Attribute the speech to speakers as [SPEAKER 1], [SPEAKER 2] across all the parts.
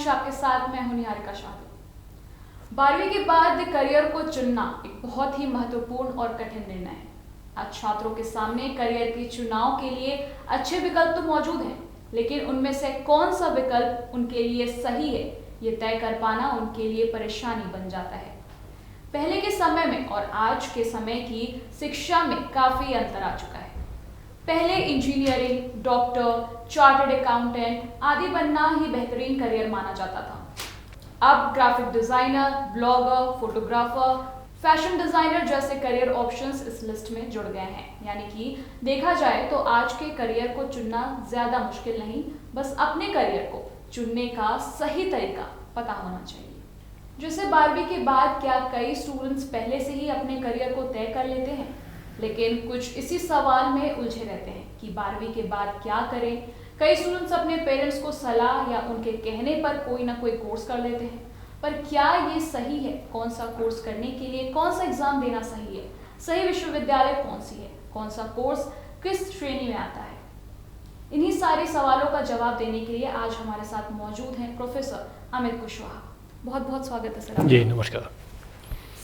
[SPEAKER 1] मंच आपके साथ मैं हूं निहारिका शाह। 12वीं के बाद करियर को चुनना एक बहुत ही महत्वपूर्ण और कठिन निर्णय है। आज छात्रों के सामने करियर के चुनाव के लिए अच्छे विकल्प तो मौजूद हैं, लेकिन उनमें से कौन सा विकल्प उनके लिए सही है, ये तय कर पाना उनके लिए परेशानी बन जाता है। पहले के समय में और आज के समय की शिक्षा में काफी अंतर आ चुका है। पहले इंजीनियरिंग, डॉक्टर, चार्टर्ड अकाउंटेंट आदि बनना ही बेहतरीन करियर माना जाता था। अब graphic designer, blogger, photographer, fashion designer जैसे करियर ऑप्शंस इस लिस्ट में जुड़ गए हैं। यानी कि देखा जाए तो आज के करियर को चुनना ज्यादा मुश्किल नहीं, बस अपने करियर को चुनने का सही तरीका पता होना चाहिए। जैसे 12वीं के बाद क्या कई स्टूडेंट्स पहले से ही अपने करियर को तय कर लेते हैं, लेकिन कुछ इसी सवाल में उलझे रहते हैं कि 12वीं के बाद क्या करें। कई स्टूडेंट्स अपने पेरेंट्स को सलाह या उनके कहने पर कोई ना कोई कोर्स कर लेते हैं, पर क्या ये सही है? कौन सा कोर्स करने के लिए कौन सा एग्जाम देना सही है? सही विश्वविद्यालय कौन सी है? कौन सा कोर्स किस श्रेणी में आता है? इन्हीं सारे सवालों का जवाब देने के लिए आज हमारे साथ मौजूद हैं प्रोफेसर अमित कुशवाहा। बहुत बहुत स्वागत है सर।
[SPEAKER 2] जी नमस्कार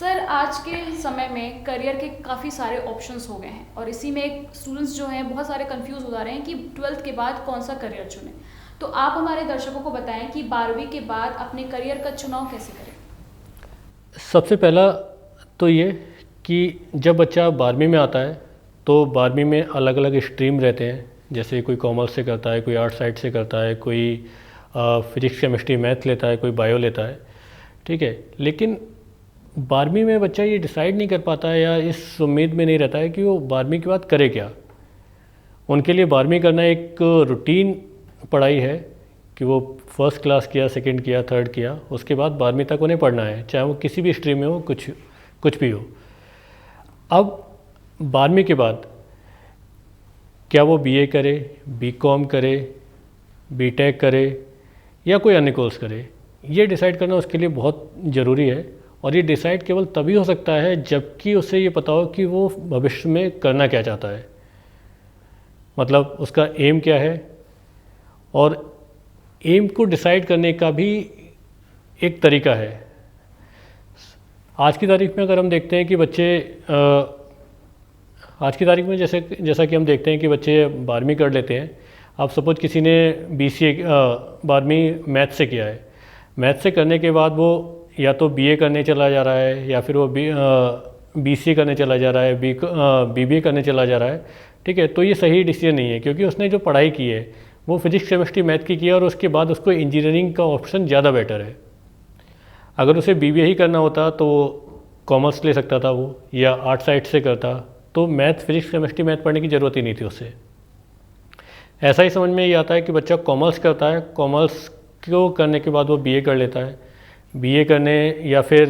[SPEAKER 1] सर। आज के समय में करियर के काफ़ी सारे ऑप्शंस हो गए हैं और इसी में स्टूडेंट्स जो हैं बहुत सारे कंफ्यूज हो जा रहे हैं कि 12th के बाद कौन सा करियर चुनें। तो आप हमारे दर्शकों को बताएं कि 12वीं के बाद अपने करियर का चुनाव कैसे करें।
[SPEAKER 2] सबसे पहला तो ये कि जब बच्चा 12वीं में आता है तो 12वीं में अलग अलग स्ट्रीम रहते हैं। जैसे कोई कॉमर्स से करता है, कोई आर्ट साइड से करता है, कोई फिजिक्स केमिस्ट्री मैथ लेता है, कोई बायो लेता है, ठीक है। लेकिन 12वीं में बच्चा ये डिसाइड नहीं कर पाता है या इस उम्मीद में नहीं रहता है कि वो 12वीं के बाद करे क्या। उनके लिए 12वीं करना एक रूटीन पढ़ाई है कि वो फर्स्ट क्लास किया, सेकंड किया, थर्ड किया, उसके बाद 12वीं तक उन्हें पढ़ना है, चाहे वो किसी भी स्ट्रीम में हो, कुछ भी हो। अब 12वीं के बाद क्या वो बीए करे, बीकॉम करे, बीटेक करे या कोई अन्य कोर्स करे, ये डिसाइड करना उसके लिए बहुत ज़रूरी है। और ये डिसाइड केवल तभी हो सकता है जबकि उसे ये पता हो कि वो भविष्य में करना क्या चाहता है, मतलब उसका एम क्या है। और एम को डिसाइड करने का भी एक तरीका है। आज की तारीख में अगर हम देखते हैं कि बच्चे आज की तारीख में जैसा कि हम देखते हैं कि बच्चे 12वीं कर लेते हैं। अब सपोज किसी ने BCA 12वीं मैथ से किया है, मैथ से करने के बाद वो या तो BA करने चला जा रहा है या फिर वो BCA करने चला जा रहा है, BBA करने चला जा रहा है, ठीक है। तो ये सही डिसीजन नहीं है, क्योंकि उसने जो पढ़ाई की है वो फिजिक्स केमिस्ट्री मैथ की है और उसके बाद उसको इंजीनियरिंग का ऑप्शन ज़्यादा बेटर है। अगर उसे BBA ही करना होता तो कॉमर्स ले सकता था वो, या आर्ट साइड से करता, तो मैथ, फिजिक्स, केमिस्ट्री, मैथ पढ़ने की ज़रूरत ही नहीं थी उससे। ऐसा ही समझ में ये आता है कि बच्चा कॉमर्स करता है, कॉमर्स को करने के बाद वो BA कर लेता है, BA करने या फिर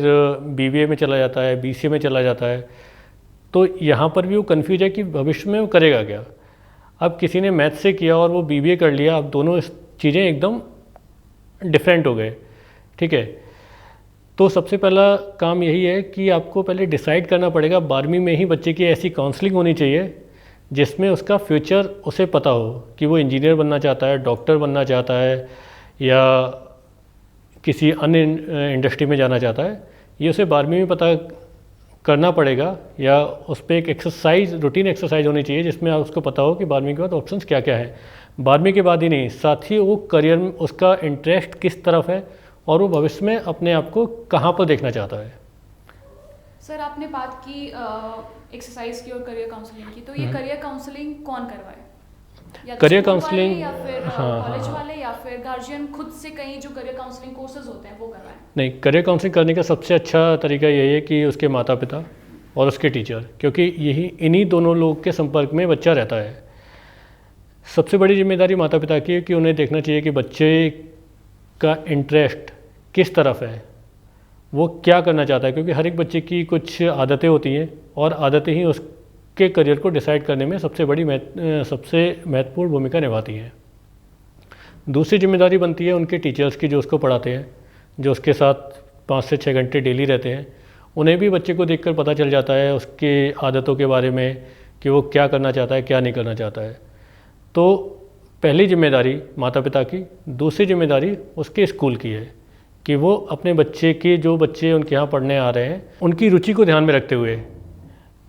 [SPEAKER 2] BBA में चला जाता है, BCA में चला जाता है। तो यहाँ पर भी वो कन्फ्यूज है कि भविष्य में वो करेगा क्या। अब किसी ने मैथ से किया और वो BBA कर लिया, अब दोनों चीज़ें एकदम डिफरेंट हो गए, ठीक है। तो सबसे पहला काम यही है कि आपको पहले डिसाइड करना पड़ेगा। 12वीं में ही बच्चे की ऐसी काउंसलिंग होनी चाहिए जिसमें उसका फ्यूचर उसे पता हो कि वो इंजीनियर बनना चाहता है, डॉक्टर बनना चाहता है या किसी अन्य इंडस्ट्री में जाना चाहता है। ये उसे 12वीं में पता करना पड़ेगा, या उस पर एक एक्सरसाइज, रूटीन एक्सरसाइज होनी चाहिए जिसमें उसको पता हो कि 12वीं के बाद ऑप्शंस क्या क्या है। 12वीं के बाद ही नहीं, साथ ही वो करियर में उसका इंटरेस्ट किस तरफ है और वो भविष्य में अपने आप को कहाँ पर देखना चाहता है।
[SPEAKER 1] सर, आपने बात की एक्सरसाइज की और करियर काउंसलिंग की, तो ये करियर काउंसलिंग कौन करवाए? या
[SPEAKER 2] करियर काउंसलिंग
[SPEAKER 1] या फिर कॉलेज वाले या फिर गार्जियन खुद से कहीं जो करियर काउंसलिंग कोर्सेज होते हैं वो करवाएं?
[SPEAKER 2] नहीं, करियर काउंसलिंग करने का सबसे अच्छा तरीका यही है कि उसके माता पिता और उसके टीचर, क्योंकि इन्हीं दोनों लोग के संपर्क में बच्चा रहता है। सबसे बड़ी जिम्मेदारी माता पिता की है कि उन्हें देखना चाहिए कि बच्चे का इंटरेस्ट किस तरफ है, वो क्या करना चाहता है, क्योंकि हर एक बच्चे की कुछ आदतें होती हैं और आदतें ही उसके करियर को डिसाइड करने में सबसे महत्वपूर्ण भूमिका निभाती हैं। दूसरी जिम्मेदारी बनती है उनके टीचर्स की, जो उसको पढ़ाते हैं, जो उसके साथ 5 से 6 घंटे डेली रहते हैं। उन्हें भी बच्चे को देखकर पता चल जाता है उसके आदतों के बारे में कि वो क्या करना चाहता है, क्या नहीं करना चाहता है। तो पहली जिम्मेदारी माता पिता की, दूसरी जिम्मेदारी उसके स्कूल की है कि वो अपने बच्चे के, जो बच्चे उनके यहाँ पढ़ने आ रहे हैं, उनकी रुचि को ध्यान में रखते हुए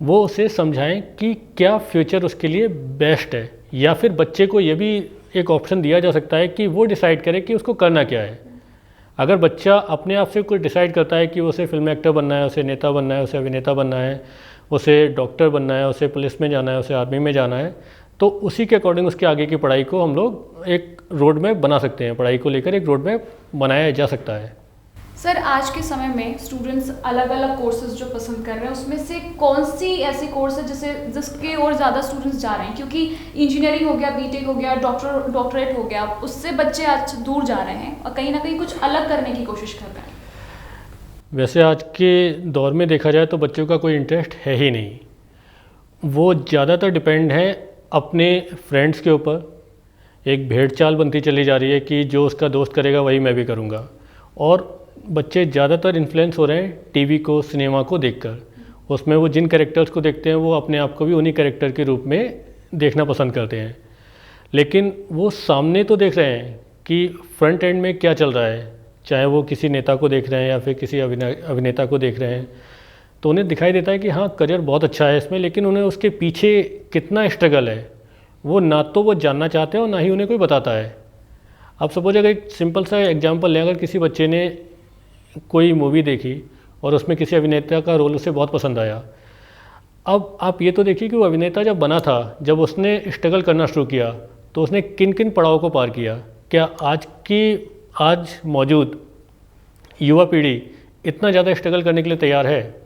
[SPEAKER 2] वो उसे समझाएं कि क्या फ्यूचर उसके लिए बेस्ट है, या फिर बच्चे को ये भी एक ऑप्शन दिया जा सकता है कि वो डिसाइड करे कि उसको करना क्या है। अगर बच्चा अपने आप से कुछ डिसाइड करता है कि उसे फिल्म एक्टर बनना है, उसे नेता बनना है, उसे अभिनेता बनना है, उसे डॉक्टर बनना है, उसे पुलिस में जाना है, उसे आर्मी में जाना है, तो उसी के अकॉर्डिंग उसके आगे की पढ़ाई को हम लोग एक रोड मैप बना सकते हैं। पढ़ाई को लेकर एक रोड मैप बनाया जा सकता है।
[SPEAKER 1] सर, आज के समय में स्टूडेंट्स अलग अलग कोर्सेज जो पसंद कर रहे हैं, उसमें से कौन सी ऐसी कोर्स है जिसके और ज़्यादा स्टूडेंट्स जा रहे हैं? क्योंकि इंजीनियरिंग हो गया, बीटेक हो गया, डॉक्टरेट हो गया, उससे बच्चे आज दूर जा रहे हैं और कहीं ना कहीं कुछ अलग करने की कोशिश कर रहे हैं।
[SPEAKER 2] वैसे आज के दौर में देखा जाए तो बच्चों का कोई इंटरेस्ट है ही नहीं। वो ज़्यादातर डिपेंड है अपने फ्रेंड्स के ऊपर। एक भेड़ चाल बनती चली जा रही है कि जो उसका दोस्त करेगा वही मैं भी करूँगा, और बच्चे ज़्यादातर इन्फ्लुएंस हो रहे हैं टीवी को, सिनेमा को देखकर। उसमें वो जिन कैरेक्टर्स को देखते हैं वो अपने आप को भी उन्हीं कैरेक्टर के रूप में देखना पसंद करते हैं। लेकिन वो सामने तो देख रहे हैं कि फ्रंट एंड में क्या चल रहा है, चाहे वो किसी नेता को देख रहे हैं या फिर किसी अभिनेता को देख रहे हैं, तो उन्हें दिखाई देता है कि हाँ करियर बहुत अच्छा है इसमें, लेकिन उन्हें उसके पीछे कितना स्ट्रगल है वो ना तो वो जानना चाहते हैं और ना ही उन्हें कोई बताता है। अब सपोज अगर एक सिंपल सा एग्जांपल लें, अगर किसी बच्चे ने कोई मूवी देखी और उसमें किसी अभिनेता का रोल उसे बहुत पसंद आया, अब आप ये तो देखिए कि वो अभिनेता जब बना था, जब उसने स्ट्रगल करना शुरू किया तो उसने किन किन पड़ाव को पार किया। क्या आज मौजूद युवा पीढ़ी इतना ज़्यादा स्ट्रगल करने के लिए तैयार है?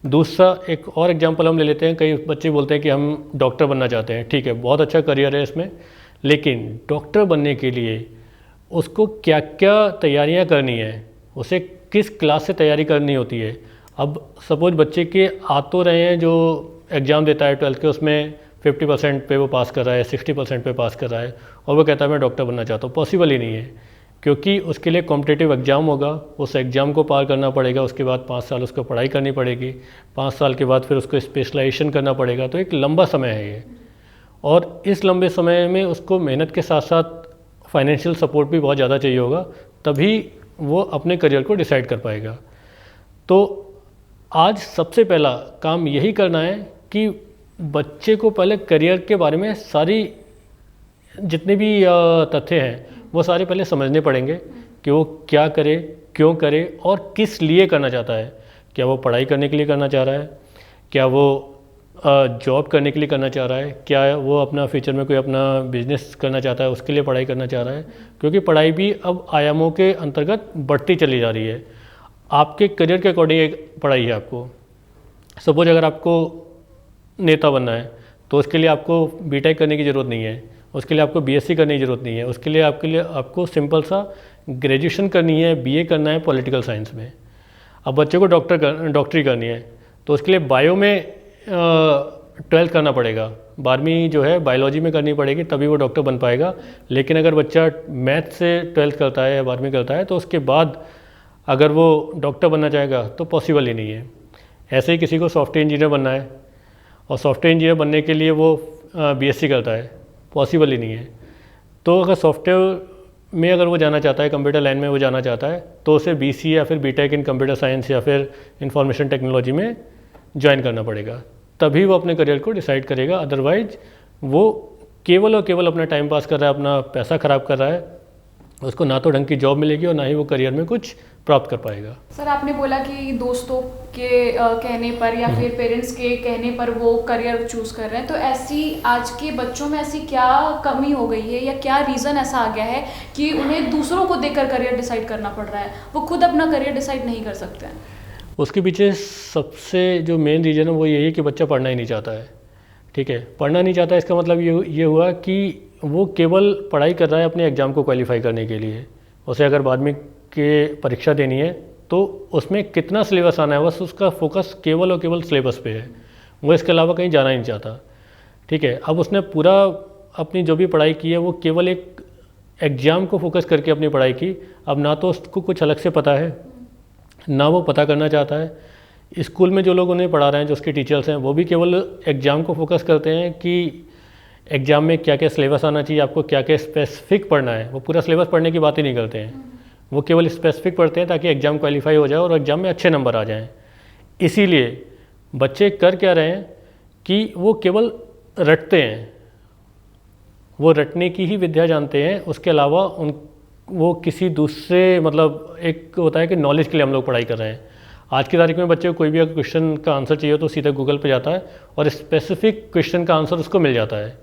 [SPEAKER 2] दूसरा एक और एग्जांपल हम ले लेते हैं। कई बच्चे बोलते हैं कि हम डॉक्टर बनना चाहते हैं, ठीक है, बहुत अच्छा करियर है इसमें, लेकिन डॉक्टर बनने के लिए उसको क्या क्या तैयारियां करनी है, उसे किस क्लास से तैयारी करनी होती है। अब सपोज बच्चे के आ तो रहे हैं, जो एग्ज़ाम देता है 12th के, उसमें 50% पे वो पास कर रहा है, 60% पे पास कर रहा है, और वो कहता है मैं डॉक्टर बनना चाहता हूँ। पॉसिबल ही नहीं है, क्योंकि उसके लिए कॉम्पिटिटिव एग्ज़ाम होगा, उस एग्ज़ाम को पार करना पड़ेगा, उसके बाद 5 साल उसको पढ़ाई करनी पड़ेगी, 5 साल के बाद फिर उसको स्पेशलाइजेशन करना पड़ेगा। तो एक लंबा समय है ये, और इस लंबे समय में उसको मेहनत के साथ साथ फाइनेंशियल सपोर्ट भी बहुत ज़्यादा चाहिए होगा, तभी वो अपने करियर को डिसाइड कर पाएगा। तो आज सबसे पहला काम यही करना है कि बच्चे को पहले करियर के बारे में सारी जितने भी तथ्य हैं वो सारे पहले समझने पड़ेंगे कि वो क्या करे, क्यों करे और किस लिए करना चाहता है। क्या वो पढ़ाई करने के लिए करना चाह रहा है, क्या वो जॉब करने के लिए करना चाह रहा है, क्या वो अपना फ्यूचर में कोई अपना बिजनेस करना चाहता है उसके लिए पढ़ाई करना चाह रहा है। क्योंकि पढ़ाई भी अब आयामों के अंतर्गत बढ़ती चली जा रही है। आपके करियर के अकॉर्डिंग एक पढ़ाई है आपको। सपोज अगर आपको नेता बनना है तो उसके लिए आपको बीटेक करने की ज़रूरत नहीं है, उसके लिए आपको बीएससी करने की ज़रूरत नहीं है, उसके लिए आपको सिंपल सा ग्रेजुएशन करनी है, बीए करना है पॉलिटिकल साइंस में। अब बच्चे को डॉक्टरी करनी है तो उसके लिए बायो में 12th करना पड़ेगा, 12वीं जो है बायोलॉजी में करनी पड़ेगी, तभी वो डॉक्टर बन पाएगा। लेकिन अगर बच्चा मैथ से 12th करता है या 12वीं करता है तो उसके बाद अगर वो डॉक्टर बनना चाहेगा तो पॉसिबल ही नहीं है। ऐसे ही किसी को सॉफ्टवेयर इंजीनियर बनना है और सॉफ्टवेयर इंजीनियर बनने के लिए वो बीएससी करता है, पॉसिबल ही नहीं है। तो अगर सॉफ्टवेयर में अगर वो जाना चाहता है, कंप्यूटर लाइन में वो जाना चाहता है, तो उसे बीसीए या फिर बीटेक इन कंप्यूटर साइंस या फिर इंफॉर्मेशन टेक्नोलॉजी में ज्वाइन करना पड़ेगा, तभी वो अपने करियर को डिसाइड करेगा। अदरवाइज वो केवल और केवल अपना टाइम पास कर रहा है, अपना पैसा ख़राब कर रहा है, उसको ना तो ढंग की जॉब मिलेगी और ना ही वो करियर में कुछ प्राप्त कर पाएगा।
[SPEAKER 1] सर, आपने बोला कि दोस्तों के कहने पर या फिर पेरेंट्स के कहने पर वो करियर चूज़ कर रहे हैं, तो ऐसी आज के बच्चों में ऐसी क्या कमी हो गई है या क्या रीज़न ऐसा आ गया है कि उन्हें दूसरों को देखकर करियर डिसाइड करना पड़ रहा है, वो खुद अपना करियर डिसाइड नहीं कर सकते हैं?
[SPEAKER 2] उसके पीछे सबसे जो मेन रीज़न है वो यही है कि बच्चा पढ़ना ही नहीं चाहता है। ठीक है, पढ़ना नहीं चाहता, इसका मतलब ये हुआ कि वो केवल पढ़ाई कर रहा है अपने एग्ज़ाम को क्वालिफाई करने के लिए। उसे अगर 12वीं के परीक्षा देनी है तो उसमें कितना सिलेबस आना है, बस उसका फोकस केवल और केवल सिलेबस पे है, वो इसके अलावा कहीं जाना ही नहीं चाहता। ठीक है, अब उसने पूरा अपनी जो भी पढ़ाई की है वो केवल एक एग्ज़ाम को फोकस करके अपनी पढ़ाई की। अब ना तो उसको कुछ अलग से पता है, ना वो पता करना चाहता है। स्कूल में जो लोग उन्हें पढ़ा रहे हैं, जो उसके टीचर्स हैं, वो भी केवल एग्ज़ाम को फोकस करते हैं कि एग्ज़ाम में क्या क्या सिलेबस आना चाहिए, आपको क्या क्या स्पेसिफिक पढ़ना है, वो पूरा सिलेबस पढ़ने की बात ही नहीं करते हैं। वो केवल स्पेसिफिक पढ़ते हैं ताकि एग्ज़ाम क्वालिफाई हो जाए और एग्ज़ाम में अच्छे नंबर आ जाएं। इसीलिए बच्चे कर क्या रहे हैं कि वो केवल रटते हैं, वो रटने की ही विद्या जानते हैं, उसके अलावा वो किसी दूसरे मतलब एक होता है कि नॉलेज के लिए हम लोग पढ़ाई कर रहे हैं। आज की तारीख में बच्चे को कोई भी अगर क्वेश्चन का आंसर चाहिए तो सीधा गूगल पे जाता है और स्पेसिफिक क्वेश्चन का आंसर उसको मिल जाता है।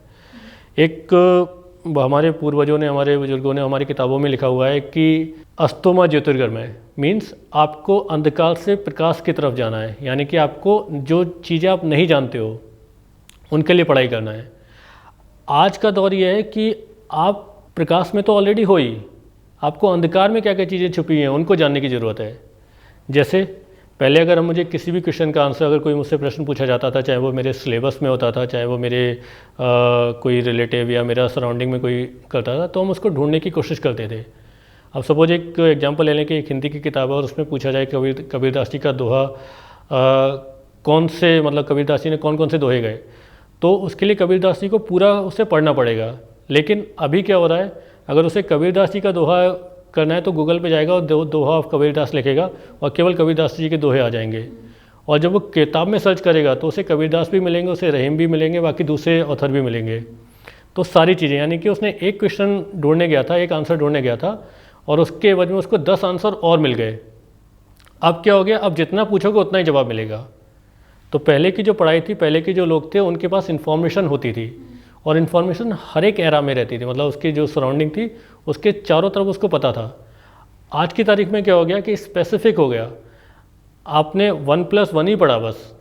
[SPEAKER 2] एक हमारे पूर्वजों ने, हमारे बुजुर्गों ने हमारी किताबों में लिखा हुआ है कि अस्तोमा ज्योतिर्गमय, मीन्स आपको अंधकार से प्रकाश की तरफ जाना है, यानी कि आपको जो चीज़ें आप नहीं जानते हो उनके लिए पढ़ाई करना है। आज का दौर यह है कि आप प्रकाश में तो ऑलरेडी हो ही, आपको अंधकार में क्या क्या चीज़ें छुपी हैं उनको जानने की ज़रूरत है। जैसे पहले अगर मुझे किसी भी क्वेश्चन का आंसर, अगर कोई मुझसे प्रश्न पूछा जाता था, चाहे वो मेरे सिलेबस में होता था, चाहे वो मेरे कोई रिलेटिव या मेरा सराउंडिंग में कोई करता था, तो हम उसको ढूंढने की कोशिश करते थे। अब सपोज एक एग्जांपल ले लें कि एक हिंदी की किताब है और उसमें पूछा जाए कबीरदास जी का दोहा कौन से, मतलब कबीरदास जी ने कौन कौन से दोहे गए, तो उसके लिए कबीरदास जी को पूरा उसे पढ़ना पड़ेगा। लेकिन अभी क्या हो रहा है, अगर उसे कबीरदास जी का दोहा करना है तो गूगल पे जाएगा और दोहा ऑफ कबीरदास लिखेगा और केवल कबीरदास जी के दोहे आ जाएंगे। और जब वो किताब में सर्च करेगा तो उसे कबीरदास भी मिलेंगे, उसे रहीम भी मिलेंगे, बाकी दूसरे ऑथर भी मिलेंगे। तो सारी चीज़ें, यानी कि उसने एक क्वेश्चन ढूंढने गया था, एक आंसर ढूंढने गया था और उसके बाद में उसको 10 आंसर और मिल गए। अब क्या हो गया, अब जितना पूछोगे उतना ही जवाब मिलेगा। तो पहले की जो पढ़ाई थी, पहले के जो लोग थे, उनके पास इन्फॉर्मेशन होती थी और इन्फॉर्मेशन हर एक एरा में रहती थी, मतलब उसकी जो सराउंडिंग थी उसके चारों तरफ उसको पता था। आज की तारीख में क्या हो गया कि स्पेसिफिक हो गया, आपने 1+1 ही पढ़ा बस,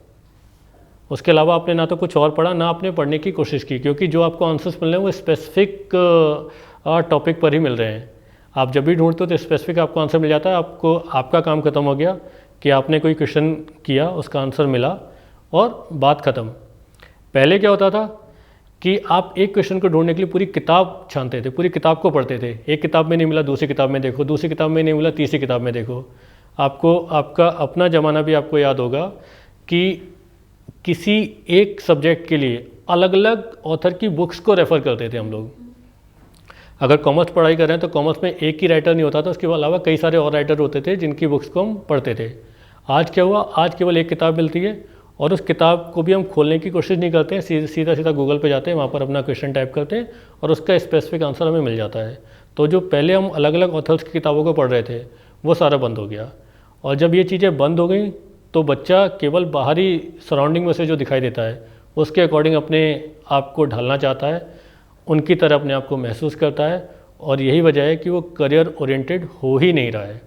[SPEAKER 2] उसके अलावा आपने ना तो कुछ और पढ़ा, ना आपने पढ़ने की कोशिश की, क्योंकि जो आपको आंसर्स मिल रहे हैं वो स्पेसिफिक टॉपिक पर ही मिल रहे हैं। आप जब भी ढूंढते हो तो स्पेसिफिक आपको आंसर मिल जाता है, आपको आपका काम खत्म हो गया कि आपने कोई क्वेश्चन किया, उसका आंसर मिला और बात ख़त्म। पहले क्या होता था कि आप एक क्वेश्चन को ढूंढने के लिए पूरी किताब छानते थे, पूरी किताब को पढ़ते थे, एक किताब में नहीं मिला दूसरी किताब में देखो, दूसरी किताब में नहीं मिला तीसरी किताब में देखो। आपको आपका अपना ज़माना भी आपको याद होगा कि किसी एक सब्जेक्ट के लिए अलग अलग ऑथर की बुक्स को रेफ़र करते थे हम लोग। अगर कॉमर्स पढ़ाई कर रहे हैं तो कॉमर्स में एक ही राइटर नहीं होता था, उसके अलावा कई सारे और राइटर होते थे जिनकी बुक्स को हम पढ़ते थे। आज क्या हुआ, आज केवल एक किताब मिलती है और उस किताब को भी हम खोलने की कोशिश नहीं करते हैं, सीधा सीधा गूगल पे जाते हैं, वहाँ पर अपना क्वेश्चन टाइप करते हैं और उसका स्पेसिफिक आंसर हमें मिल जाता है। तो जो पहले हम अलग अलग ऑथर्स की किताबों को पढ़ रहे थे वो सारा बंद हो गया। और जब ये चीज़ें बंद हो गई तो बच्चा केवल बाहरी सराउंडिंग में से जो दिखाई देता है उसके अकॉर्डिंग अपने आप को ढालना चाहता है, उनकी तरह अपने आप को महसूस करता है और यही वजह है कि वो करियर ओरिएंटेड हो ही नहीं रहा है।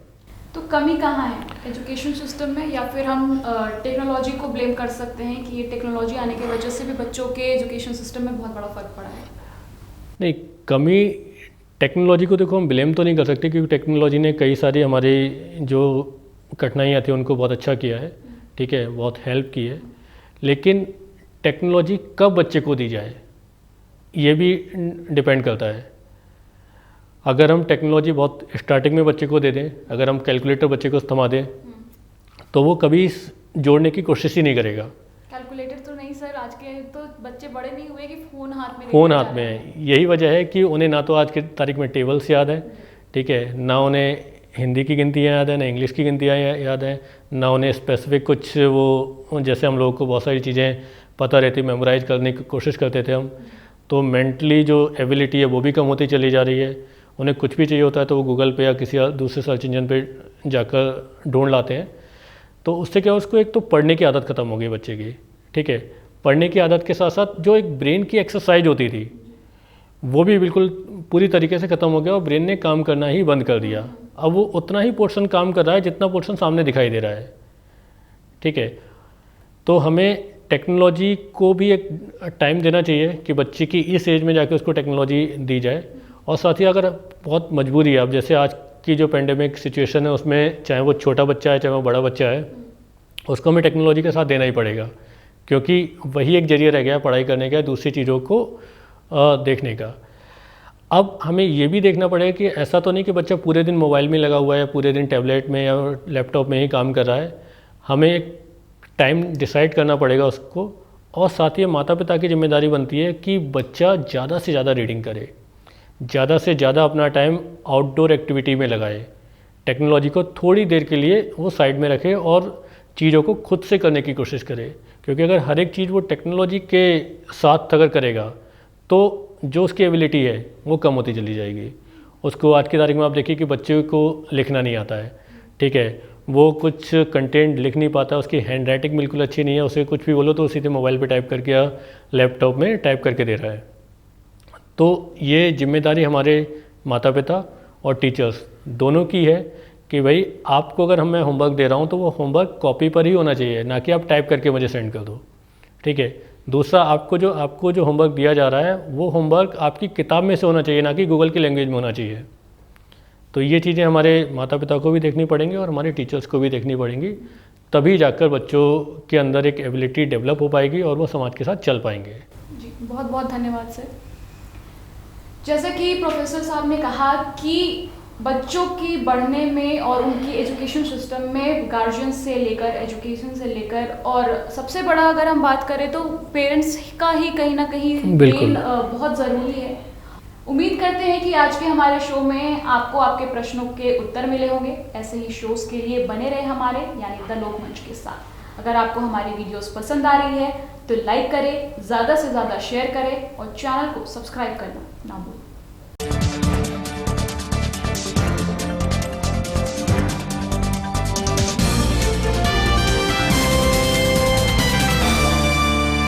[SPEAKER 1] तो कमी कहाँ है एजुकेशन सिस्टम में, या फिर हम टेक्नोलॉजी को ब्लेम कर सकते हैं कि ये टेक्नोलॉजी आने की वजह से भी बच्चों के एजुकेशन सिस्टम में बहुत बड़ा फ़र्क पड़ा है?
[SPEAKER 2] नहीं, कमी टेक्नोलॉजी को देखो हम ब्लेम तो नहीं कर सकते, क्योंकि टेक्नोलॉजी ने कई सारी हमारी जो कठिनाइयाँ थी उनको बहुत अच्छा किया है, ठीक है, बहुत हेल्प की है। लेकिन टेक्नोलॉजी कब बच्चे को दी जाए ये भी डिपेंड करता है। अगर हम टेक्नोलॉजी बहुत स्टार्टिंग में बच्चे को दे दें, अगर हम कैलकुलेटर बच्चे को थमा दें तो वो कभी जोड़ने की कोशिश ही नहीं करेगा।
[SPEAKER 1] कैलकुलेटर तो नहीं सर, आज के तो बच्चे बड़े नहीं हुए कि फ़ोन हाथ में
[SPEAKER 2] है। यही वजह है कि उन्हें ना तो आज की तारीख में टेबल्स याद है, ठीक है, ना उन्हें हिंदी की गिनतियाँ याद है, ना इंग्लिश की गिनतियाँ याद है, ना उन्हें स्पेसिफिक कुछ वो, जैसे हम लोगों को बहुत सारी चीज़ें पता रहती, मेमोराइज करने की कोशिश करते थे हम, तो मेंटली जो एबिलिटी है वो भी कम होती चली जा रही है। उन्हें कुछ भी चाहिए होता है तो वो गूगल पे या किसी दूसरे सर्च इंजन पे जाकर ढूंढ लाते हैं। तो उससे क्या, उसको एक तो पढ़ने की आदत ख़त्म हो गई बच्चे की, ठीक है, पढ़ने की आदत के साथ साथ जो एक ब्रेन की एक्सरसाइज होती थी वो भी बिल्कुल पूरी तरीके से ख़त्म हो गया और ब्रेन ने काम करना ही बंद कर दिया। अब वो उतना ही पोर्शन काम कर रहा है जितना पोर्शन सामने दिखाई दे रहा है, ठीक है। तो हमें टेक्नोलॉजी को भी एक टाइम देना चाहिए कि बच्चे की इस एज में जाके उसको टेक्नोलॉजी दी जाए। और साथ ही अगर बहुत मजबूरी है, अब जैसे आज की जो पेंडेमिक सिचुएशन है उसमें चाहे वो छोटा बच्चा है चाहे वो बड़ा बच्चा है, उसको हमें टेक्नोलॉजी के साथ देना ही पड़ेगा, क्योंकि वही एक जरिए रह गया पढ़ाई करने का, दूसरी चीज़ों को देखने का। अब हमें ये भी देखना पड़ेगा कि ऐसा तो नहीं कि बच्चा पूरे दिन मोबाइल में लगा हुआ है या पूरे दिन टैबलेट में या लैपटॉप में ही काम कर रहा है। हमें एक टाइम डिसाइड करना पड़ेगा उसको और साथ ही माता पिता की जिम्मेदारी बनती है कि बच्चा ज़्यादा से ज़्यादा रीडिंग करे, ज़्यादा से ज़्यादा अपना टाइम आउटडोर एक्टिविटी में लगाए, टेक्नोलॉजी को थोड़ी देर के लिए वो साइड में रखे और चीज़ों को खुद से करने की कोशिश करे। क्योंकि अगर हर एक चीज़ वो टेक्नोलॉजी के साथ अगर करेगा तो जो उसकी एबिलिटी है वो कम होती चली जाएगी। उसको आज की तारीख में आप देखिए कि बच्चे को लिखना नहीं आता है, ठीक है, वो कुछ कंटेंट लिख नहीं पाता, उसकी हैंड राइटिंग बिल्कुल अच्छी नहीं है, उसे कुछ भी बोलो तो सीधे मोबाइल पे टाइप करके या लैपटॉप में टाइप करके दे रहा है। तो ये जिम्मेदारी हमारे माता पिता और टीचर्स दोनों की है कि भाई आपको अगर मैं होमवर्क दे रहा हूँ तो वो होमवर्क कॉपी पर ही होना चाहिए, ना कि आप टाइप करके मुझे सेंड कर दो, ठीक है। दूसरा, आपको जो होमवर्क दिया जा रहा है वो होमवर्क आपकी किताब में से होना चाहिए, ना कि गूगल की लैंग्वेज में होना चाहिए। तो ये चीज़ें हमारे माता पिता को भी देखनी पड़ेंगी और हमारे टीचर्स को भी देखनी पड़ेंगी, तभी जाकर बच्चों के अंदर एक एबिलिटी डेवलप हो पाएगी और वो समाज के साथ चल पाएंगे।
[SPEAKER 1] जी, बहुत बहुत धन्यवाद सर। जैसे कि प्रोफेसर साहब ने कहा कि बच्चों की बढ़ने में और उनकी एजुकेशन सिस्टम में गार्जियन से लेकर, एजुकेशन से लेकर, और सबसे बड़ा अगर हम बात करें तो पेरेंट्स का ही कहीं ना कहीं रोल बहुत ज़रूरी है। उम्मीद करते हैं कि आज के हमारे शो में आपको आपके प्रश्नों के उत्तर मिले होंगे। ऐसे ही शोज़ के लिए बने रहे हमारे यानी द लोकमंच के साथ। अगर आपको हमारी वीडियोस पसंद आ रही है तो लाइक करें, ज़्यादा से ज़्यादा शेयर करें और चैनल को सब्सक्राइब करना ना भूलें।